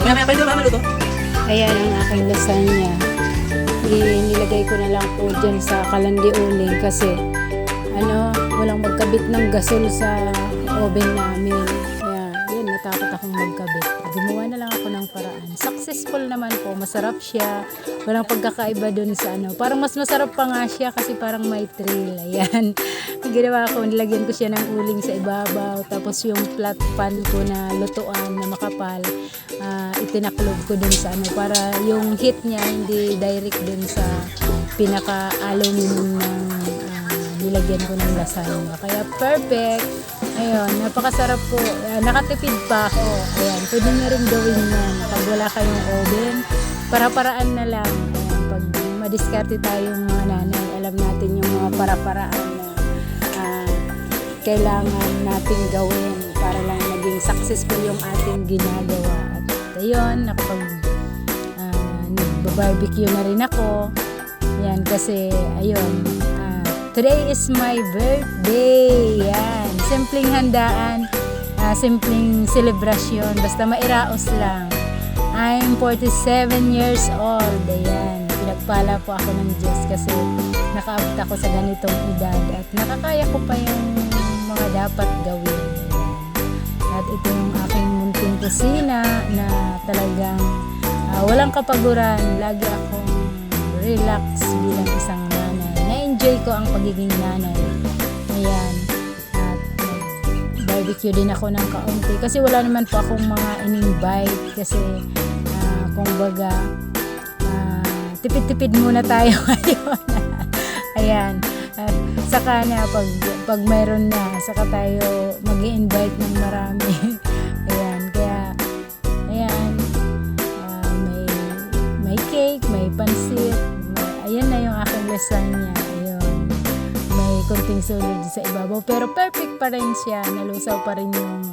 Maya pa ito, mama luto. Ayan ang aking lasagna. Nilagay ko na lang po dyan sa kalandi uling kasi walang magkabit ng gasol sa oven namin. Kaya yun, natakot akong magkabit. Gumawa na lang ako ng paraan. Successful naman po, masarap siya. Walang pagkakaiba dun sa Parang mas masarap pa nga siya kasi parang may thrill. Ayan. Ginawa ko, nilagyan ko siya ng uling sa ibabaw. Tapos yung flat pan ko na lutuan na makapal, itinaklog ko dun sa para yung heat niya hindi direct dun sa pinaka-aluminum ng nilagyan ko ng lasagna. Kaya perfect. Ayun, napakasarap po. Nakatipid pa ako. Ayan, pwede nyo rin gawin yan. Pag wala kayong oven, para-paraan na lang. Ayan, pag madiskarte tayong mga nanay, alam natin yung mga para-paraan na kailangan nating gawin para lang maging successful yung ating ginagawa. At ayun, nag-barbecue na rin ako. Yan, kasi ayun, today is my birthday. Yan. Simpleng handaan, simpleng celebration, basta mairaos lang. I'm 47 years old. Ayan. Pinagpala po ako ng Diyos kasi nakaabot ako sa ganitong edad at nakakaya ko pa yung mga dapat gawin. Ayan. At ito yung aking munting kusina na talagang walang kapaguran. Lagi akong relax bilang isang nanay. Na-enjoy ko ang pagiging nanay. Ayan. At barbecue din ako ng kaunti. Kasi wala naman po akong mga in-invite. Kasi kumbaga tipid-tipid muna tayo ngayon. Ayan. At saka na pag mayroon na, saka tayo mag-i-invite ng marami. Ayan. Kaya ayan. May cake, may pansit. Ayan na yung aking lasagna. Ayun. May konting sulod sa ibabaw. Pero perfect pa rin siya. Nalusaw pa rin yung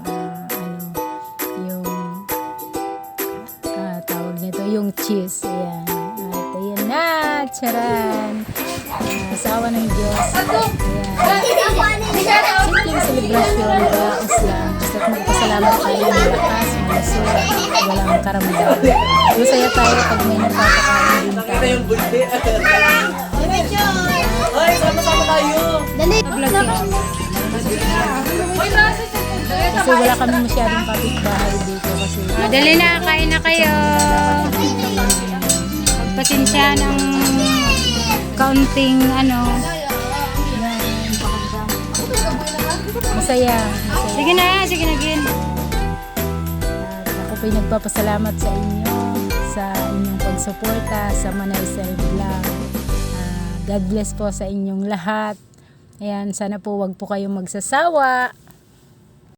tawag nito, yung cheese. Ayan. At ayan na. Charan. Asawa ng Diyos. Ayan. Simpleng celebration. Baos lang. Basta magpasalamat tayo ng lakas, malusog, walang karamdaman. Masaya tayo pag may nagpapakain din tayo. Yung bulti. Hoy, sama-sama tayo. Dali! Kasi wala kami masyadong kapitbahay dito kasi dali na, kain na kayo. Pagpasensya ng kaunting masaya. Sige na Gin. Ako po'y nagpapasalamat sa inyo sa inyong pagsuporta sa Manay Self Vlog. God bless po sa inyong lahat. Ayan, sana po wag po kayong magsasawa